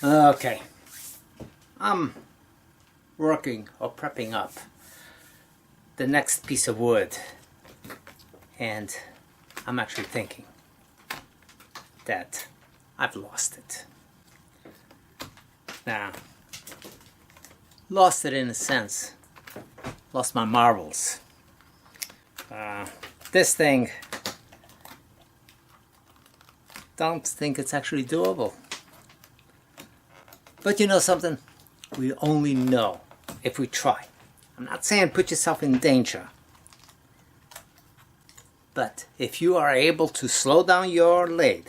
Okay, I'm working or prepping up the next piece of wood, and I'm actually thinking that I've lost it. Now, lost it in a sense, lost my marbles. This thing, don't think it's actually doable. But you know something? We only know if we try. I'm not saying put yourself in danger. But if you are able to slow down your lathe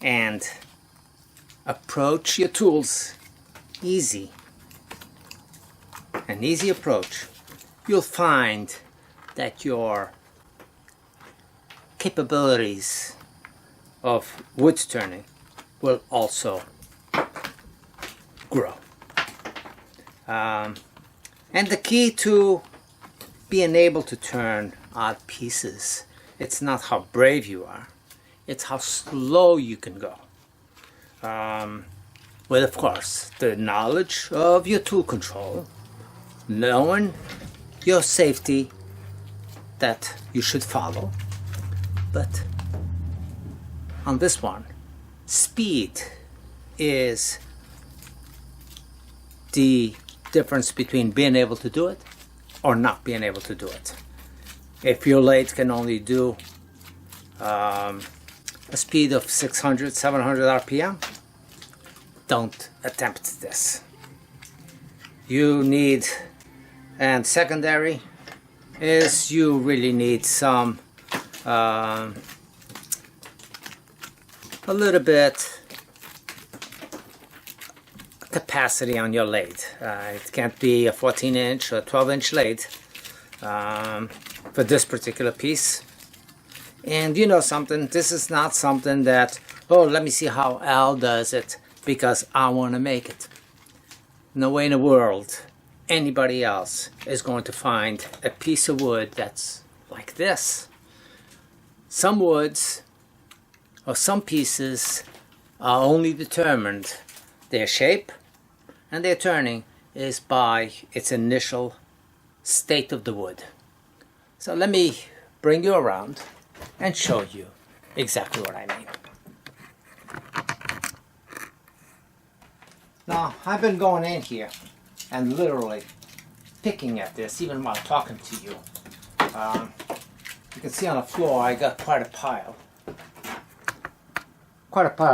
and approach your tools easy, an easy approach, you'll find that your capabilities of wood turning will also grow. And the key to being able to turn odd pieces, it's not how brave you are, it's how slow you can go. With, of course, the knowledge of your tool control, knowing your safety that you should follow. But on this one, speed is the difference between being able to do it or not being able to do it. If your lathe can only do a speed of 600, 700 RPM, don't attempt this. You need, and secondary is you really need some a little bit capacity on your lathe. It can't be a 14-inch or 12-inch lathe for this particular piece. And you know something, this is not something that, oh, let me see how Al does it because I want to make it. No way in the world anybody else is going to find a piece of wood that's like this. Some woods or some pieces are only determined, their shape and their turning is by its initial state of the wood. So let me bring you around and show you exactly what I mean. Now, I've been going in here and literally picking at this even while talking to you. You can see on the floor I got quite a pile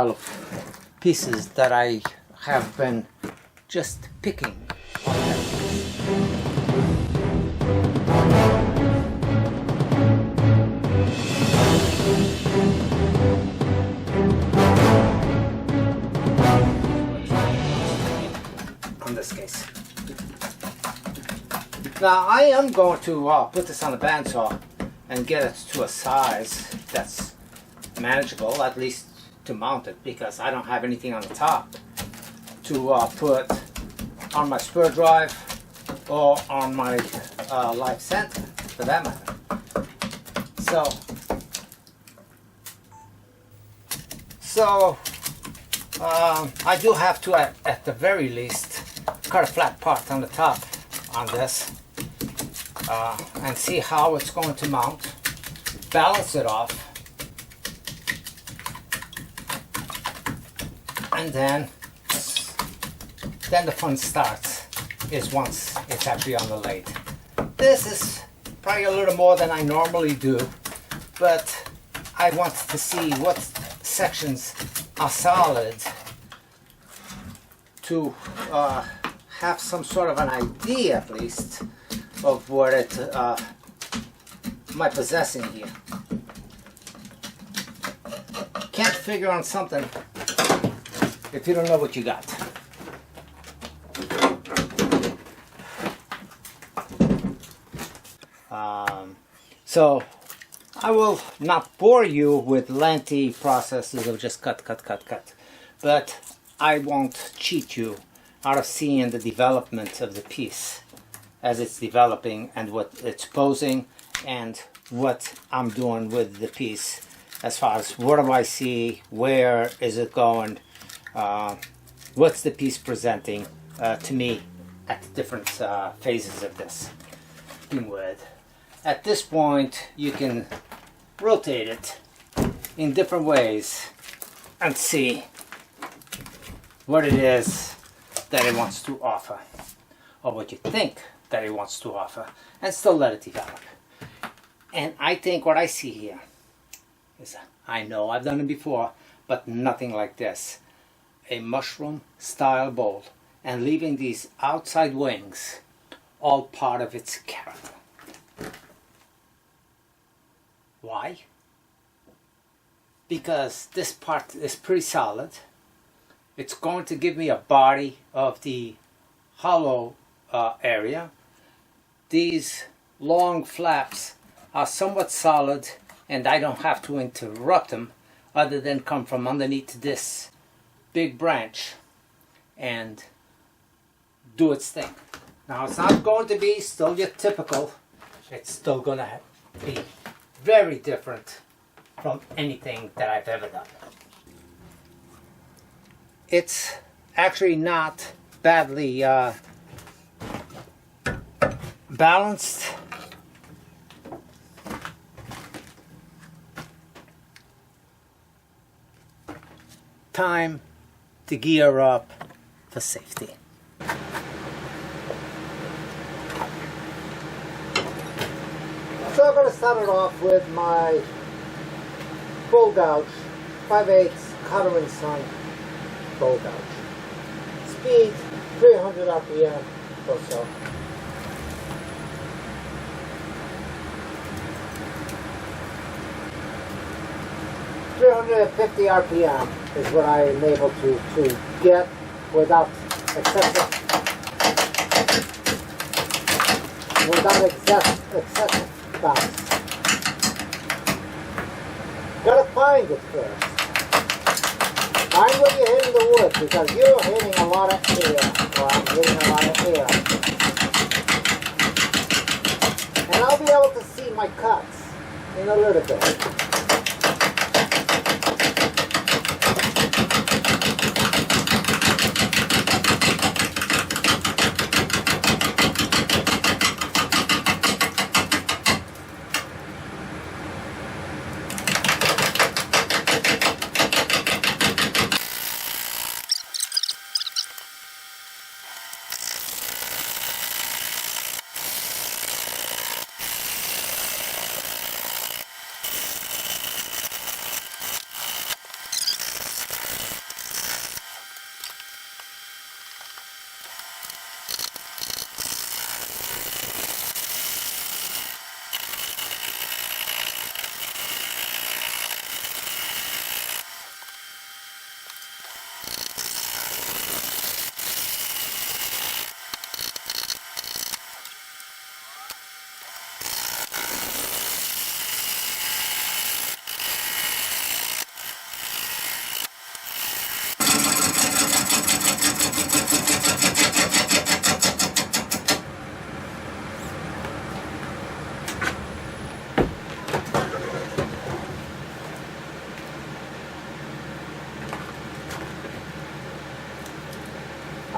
of pieces that I have been just picking on this case. Now I am going to put this on the bandsaw and get it to a size that's manageable, at least to mount it, because I don't have anything on the top to put on my spur drive or on my live center for that matter. So I do have to at the very least cut a flat part on the top on this and see how it's going to mount, balance it off, and then the fun starts is once it's actually on the lathe. This is probably a little more than I normally do, but I want to see what sections are solid to have some sort of an idea at least of what it am I possessing here. Can't figure on something if you don't know what you got. So I will not bore you with lengthy processes of just cut, but I won't cheat you out of seeing the development of the piece as it's developing and what it's posing and what I'm doing with the piece as far as what do I see, where is it going, what's the piece presenting to me at the different phases of this wood. At this point, you can rotate it in different ways and see what it is that it wants to offer, or what you think that it wants to offer, and still let it develop. And I think what I see here is, I know I've done it before, but nothing like this. A mushroom style bowl, and leaving these outside wings all part of its character. Why? Because this part is pretty solid. It's going to give me a body of the hollow area. These long flaps are somewhat solid, and I don't have to interrupt them other than come from underneath this big branch and do its thing. Now, it's not going to be still your typical. It's still going to be very different from anything that I've ever done. It's actually not badly balanced. Time to gear up for safety. So I'm going to start it off with my full gouge, 5/8 Cutter & Son full gouge. Speed 300 RPM or so. .350 RPM is what I am able to get without excessive bounce. Gotta find it first. Find where you're hitting the wood, because you're hitting a lot of air, or I'm hitting a lot of air. And I'll be able to see my cuts in a little bit.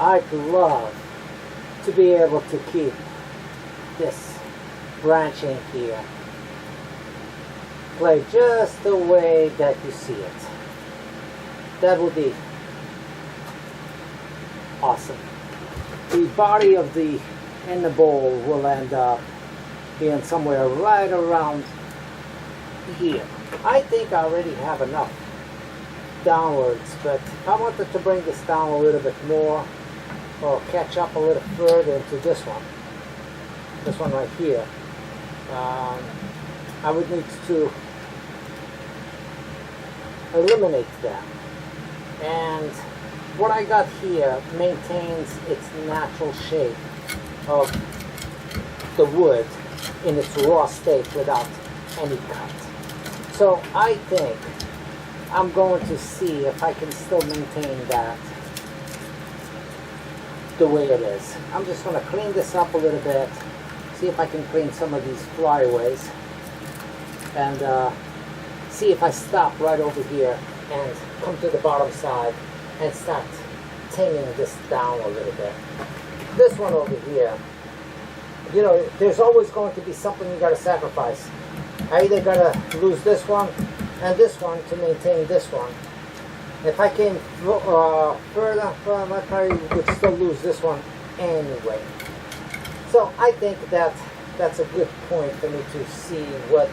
I'd love to be able to keep this branching here play just the way that you see it. That would be awesome. The body of the in the bowl will end up being somewhere right around here. I think I already have enough downwards, but I wanted to bring this down a little bit more, or catch up a little further into this one right here. I would need to eliminate that, and what I got here maintains its natural shape of the wood in its raw state without any cut. So I think I'm going to see if I can still maintain that the way it is. I'm just going to clean this up a little bit, see if I can clean some of these flyaways, and see if I stop right over here and come to the bottom side and start taming this down a little bit. This one over here, you know, there's always going to be something you got to sacrifice. I either got to lose this one and this one to maintain this one. If I came further, well, I probably would still lose this one anyway. So I think that that's a good point for me to see what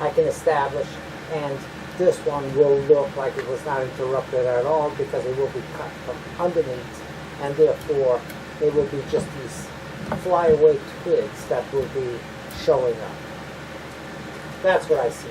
I can establish, and this one will look like it was not interrupted at all because it will be cut from underneath, and therefore it will be just these flyaway twigs that will be showing up. That's what I see.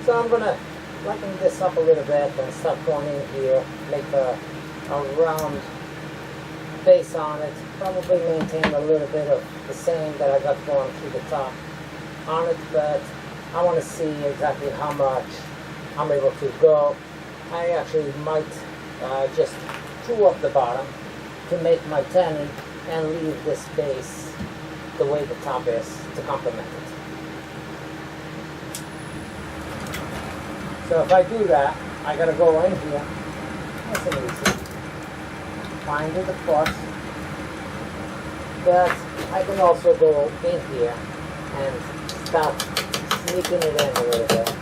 So I'm going to lighten this up a little bit and start going in here, make a round base on it, probably maintain a little bit of the same that I got going through the top on it, but I want to see exactly how much I'm able to go. I actually might just chew up the bottom to make my tenon and leave this base the way the top is to complement it. So if I do that, I gotta go in here, nice and easy, find it of course, but I can also go in here and start sneaking it in a little bit.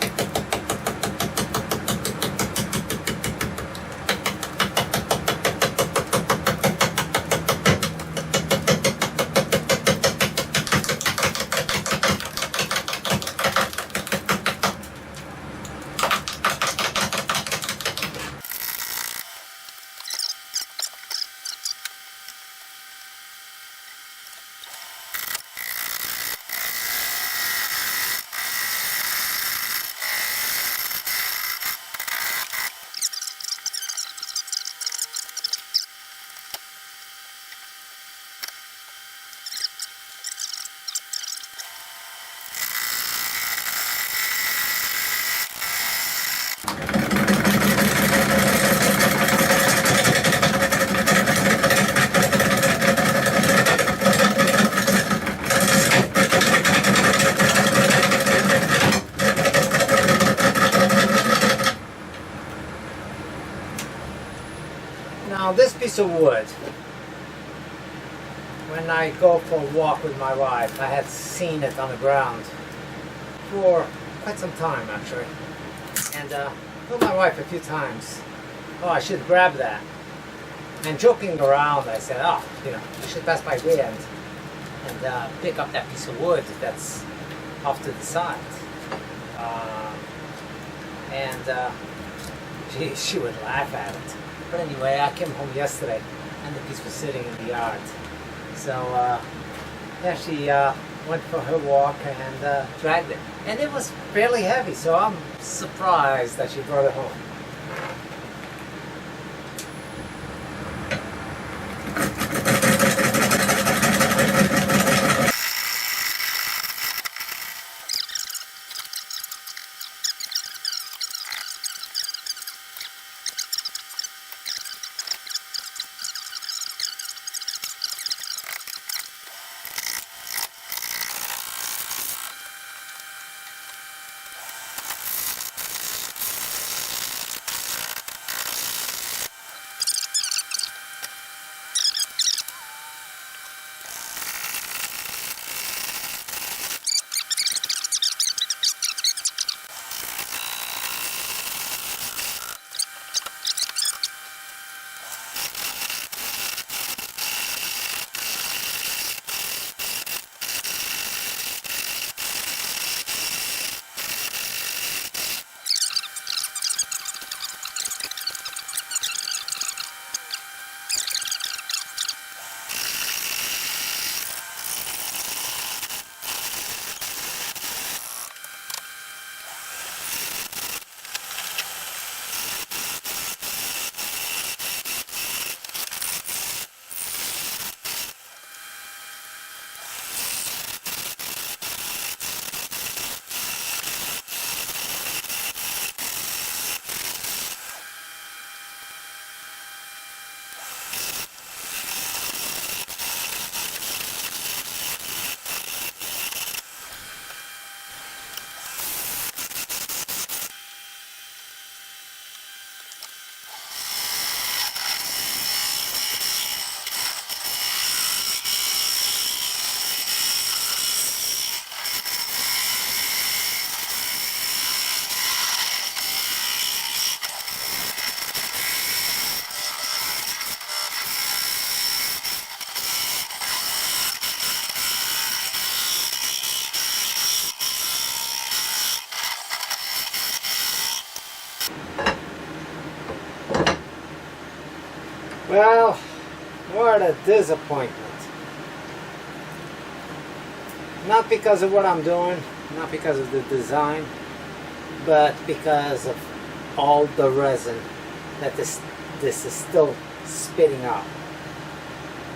Now this piece of wood, when I go for a walk with my wife, I had seen it on the ground for quite some time actually, and told my wife a few times, oh, I should grab that. And joking around, I said, oh, you know, you should pass by there and pick up that piece of wood that's off to the side. She would laugh at it. But anyway, I came home yesterday and the piece was sitting in the yard. So yeah, she went for her walk and dragged it. And it was fairly heavy, so I'm surprised that she brought it home. Well, what a disappointment. Not because of what I'm doing, not because of the design, but because of all the resin that this is still spitting out.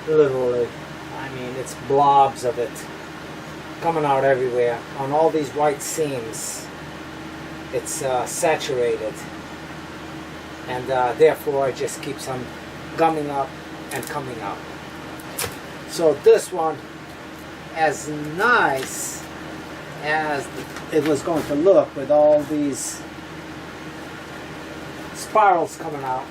Literally. I mean, it's blobs of it coming out everywhere on all these white seams. It's saturated, and therefore it just keeps on gumming up and coming out. So this one, as nice as it was going to look with all these spirals coming out,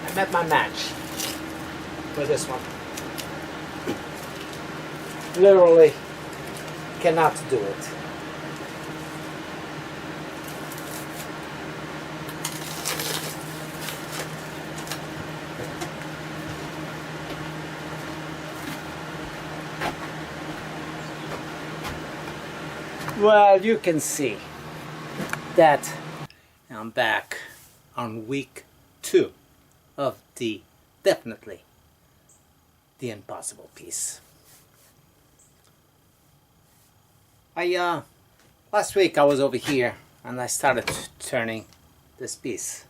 I met my match for this one. Literally cannot do it. Well, you can see that I'm back on week 2 of definitely the impossible piece. Last week I was over here and I started turning this piece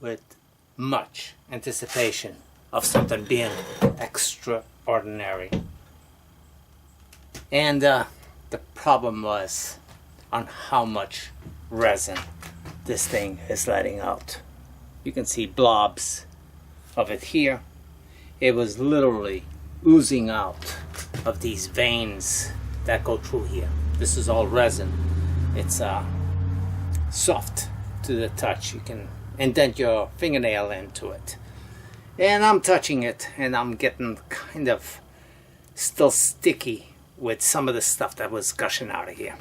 with much anticipation of something being extraordinary. And the problem was on how much resin this thing is letting out. You can see blobs of it here. It was literally oozing out of these veins that go through here. This is all resin. It's soft to the touch. You can indent your fingernail into it. And I'm touching it and I'm getting kind of still sticky with some of the stuff that was gushing out of here.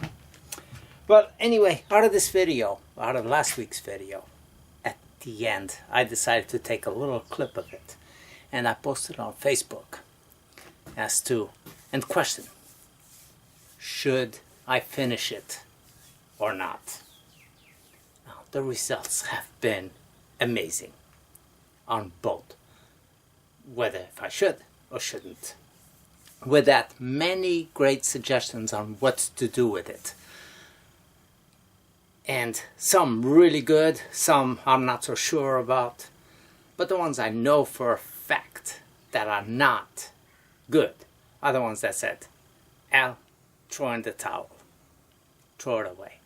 But anyway, out of this video, out of last week's video, at the end, I decided to take a little clip of it and I posted it on Facebook as to, and question, should I finish it or not? Now, the results have been amazing on both, whether if I should or shouldn't. With that, many great suggestions on what to do with it. And some really good, some I'm not so sure about. But the ones I know for a fact that are not good are the ones that said, Al, throw in the towel. Throw it away.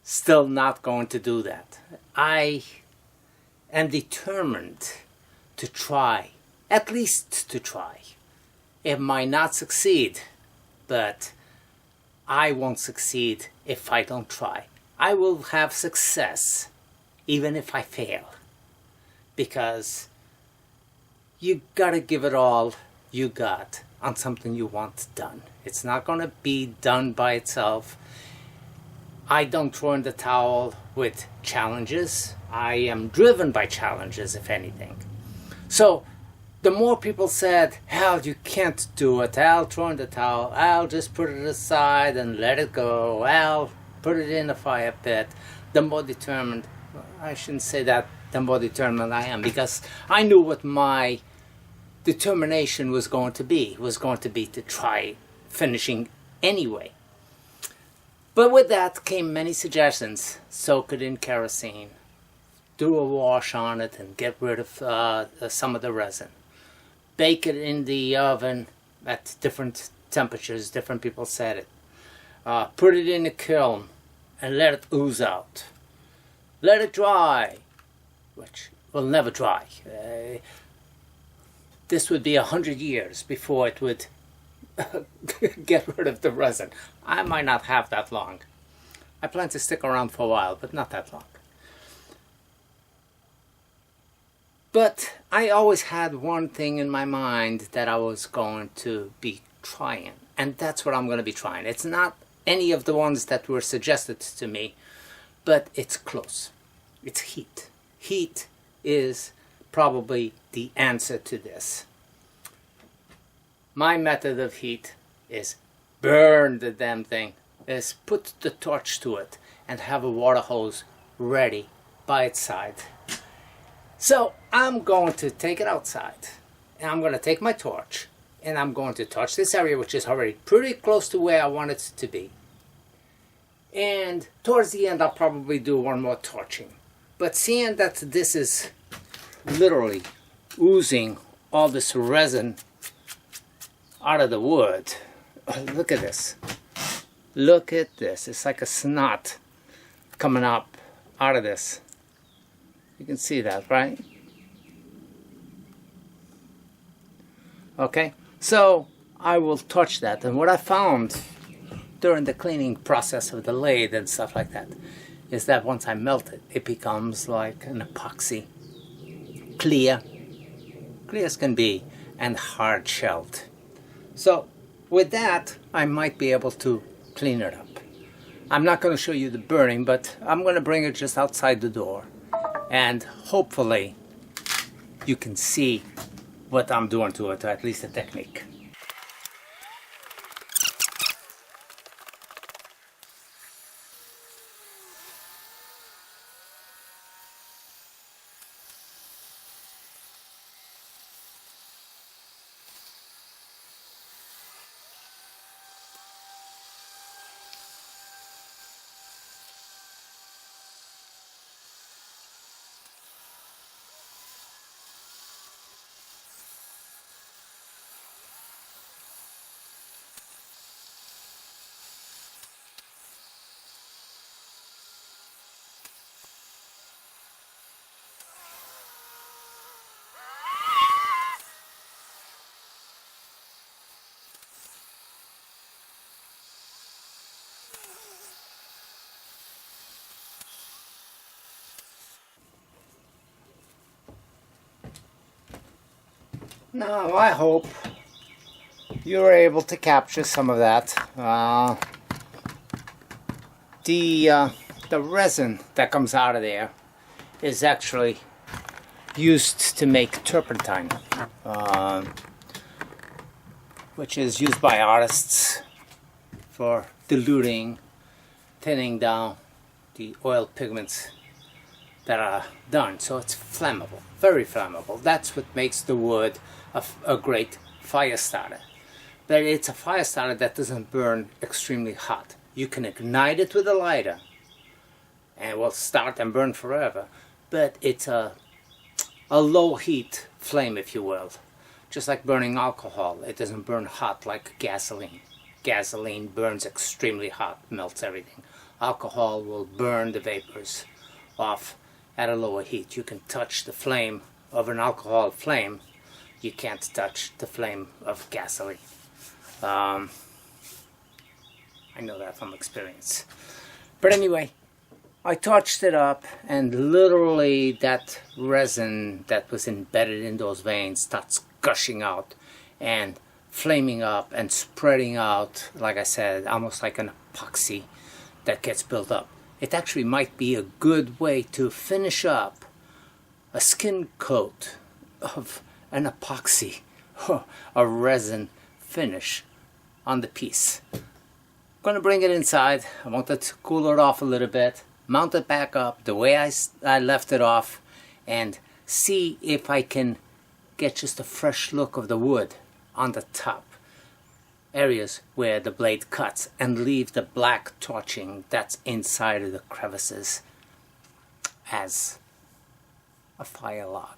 Still not going to do that. I am determined to try, at least to try. It might not succeed, but I won't succeed if I don't try. I will have success even if I fail, because you gotta give it all you got on something you want done. It's not gonna be done by itself. I don't throw in the towel with challenges. I am driven by challenges, if anything. So the more people said, Al, you can't do it, Al, throw in the towel, Al, just put it aside and let it go, Al, put it in the fire pit, the more determined, I shouldn't say that, the more determined I am, because I knew what my determination was going to be. It was going to be to try finishing anyway. But with that came many suggestions. Soak it in kerosene, do a wash on it and get rid of some of the resin. Bake it in the oven at different temperatures, different people said it. Put it in a kiln and let it ooze out. Let it dry, which will never dry. This would be 100 years before it would get rid of the resin. I might not have that long. I plan to stick around for a while, but not that long. But I always had one thing in my mind that I was going to be trying, and that's what I'm going to be trying. It's not any of the ones that were suggested to me, but it's close. It's heat. Heat is probably the answer to this. My method of heat is burn the damn thing is put the torch to it and have a water hose ready by its side. So I'm going to take it outside, and I'm going to take my torch, and I'm going to touch this area, which is already pretty close to where I want it to be. And towards the end, I'll probably do one more torching. But seeing that this is literally oozing all this resin out of the wood, look at this. Look at this. It's like a snot coming up out of this. You can see that, right? Okay, so I will touch that. And what I found during the cleaning process of the lathe and stuff like that is that once I melt it, it becomes like an epoxy. Clear as can be, and hard shelled. So with that, I might be able to clean it up. I'm not going to show you the burning, but I'm going to bring it just outside the door, and hopefully you can see what I'm doing to it, or at least the technique. Now I hope you were able to capture some of that. The resin that comes out of there is actually used to make turpentine, which is used by artists for diluting, thinning down the oil pigments that are done. So it's flammable, very flammable. That's what makes the wood a great fire starter. But it's a fire starter that doesn't burn extremely hot. You can ignite it with a lighter and it will start and burn forever. But it's a low heat flame, if you will. Just like burning alcohol, it doesn't burn hot like gasoline. Gasoline burns extremely hot, melts everything. Alcohol will burn the vapors off at a lower heat. You can touch the flame of an alcohol flame. You can't touch the flame of gasoline. I know that from experience. But anyway, I torched it up, and literally that resin that was embedded in those veins starts gushing out and flaming up and spreading out, like I said, almost like an epoxy that gets built up. It actually might be a good way to finish up a skin coat of an epoxy, a resin finish on the piece. I'm going to bring it inside. I want it to cool it off a little bit, mount it back up the way I left it off, and see if I can get just a fresh look of the wood on the top areas where the blade cuts, and leave the black torching that's inside of the crevices as a fire log.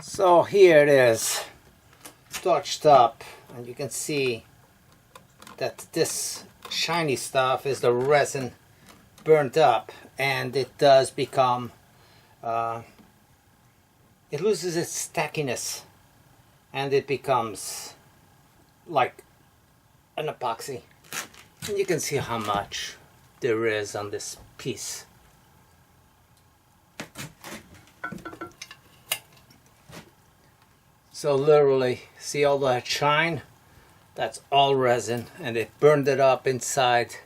So here it is, torched up, and you can see that this shiny stuff is the resin burnt up, and it does become, it loses its stackiness, and it becomes like an epoxy. And you can see how much there is on this piece. So literally, see all that shine? That's all resin, and it burned it up inside.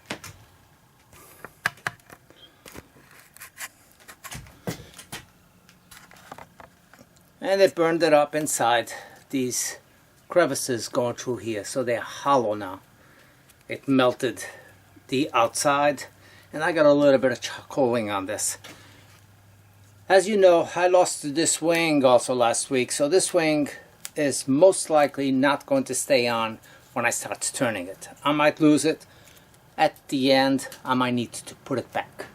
And it burned it up inside these crevices going through here, so they're hollow now. It melted the outside, and I got a little bit of charcoaling on this. As you know, I lost this wing also last week, so this wing is most likely not going to stay on when I start turning it. I might lose it. At the end, I might need to put it back.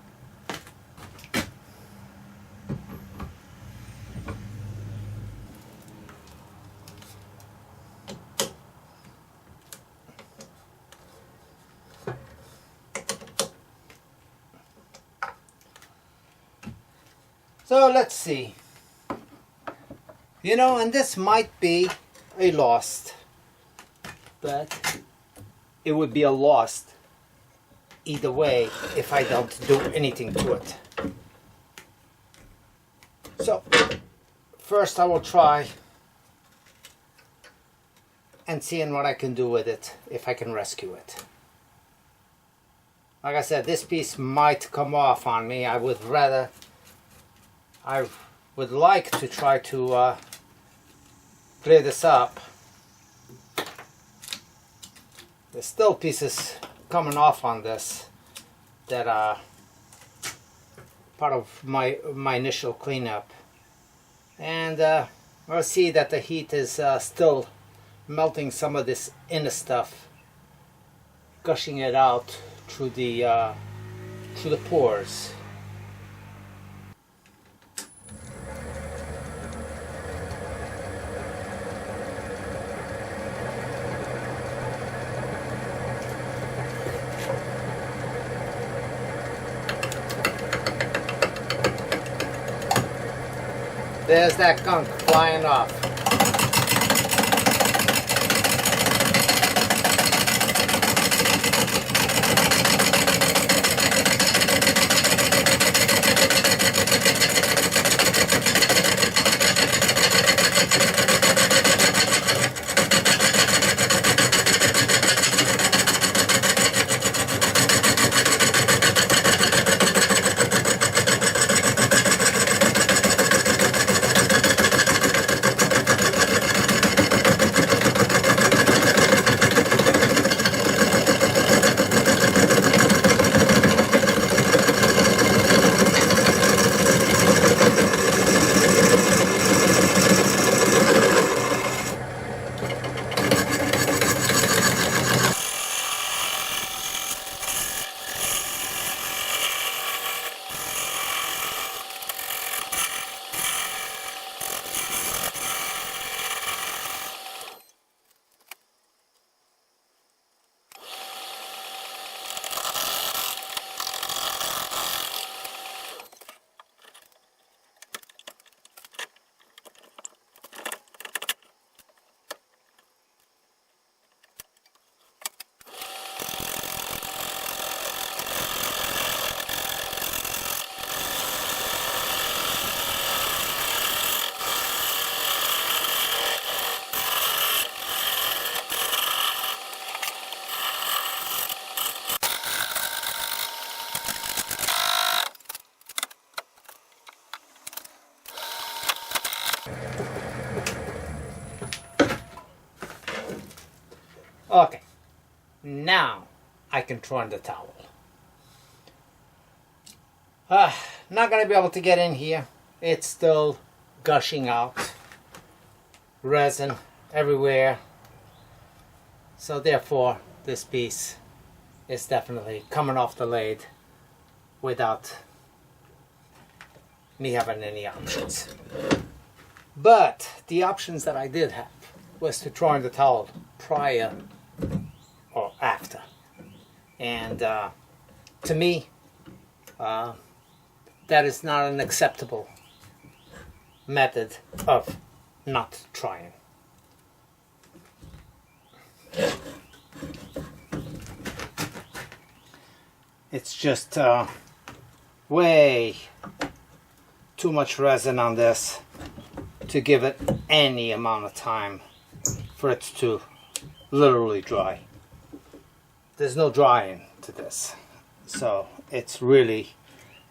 So let's see. You know, and this might be a lost, but it would be a lost either way if I don't do anything to it. So first I will try and seeing what I can do with it, if I can rescue it. Like I said, this piece might come off on me. I would like to try to clear this up. There's still pieces coming off on this that are part of my initial cleanup. And I'll see that the heat is still melting some of this inner stuff, gushing it out through the pores. There's that gunk flying off. Okay, now I can throw in the towel. Not gonna be able to get in here. It's still gushing out. Resin everywhere. So therefore, this piece is definitely coming off the lathe without me having any options. But the options that I did have was to throw in the towel prior or after. And to me, that is not an acceptable method of not trying. It's just way too much resin on this to give it any amount of time for it to literally dry. There's no drying to this, so it's really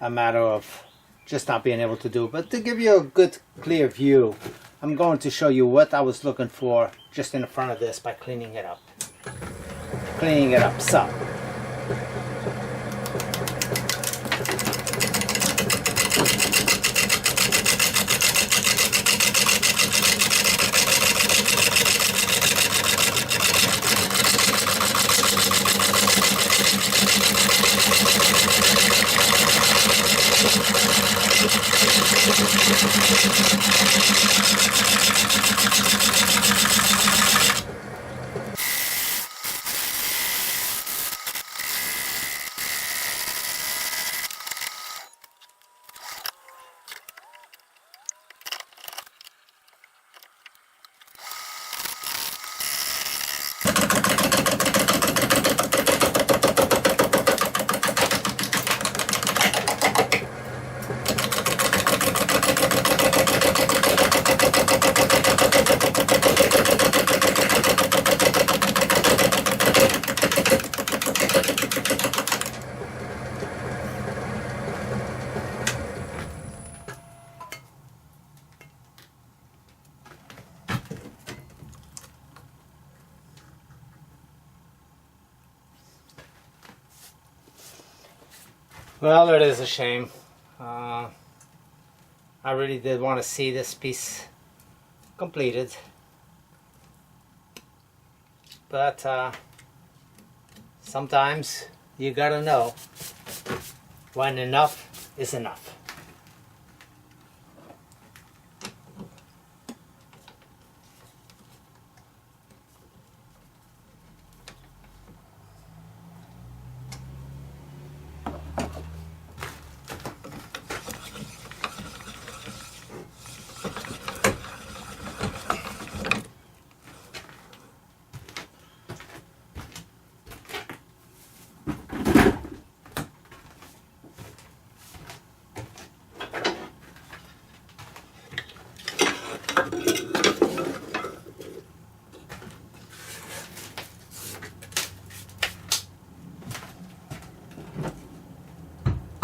a matter of just not being able to do. But to give you a good clear view, I'm going to show you what I was looking for just in front of this by cleaning it up. So well, it is a shame. I really did want to see this piece completed, but sometimes you gotta know when enough is enough.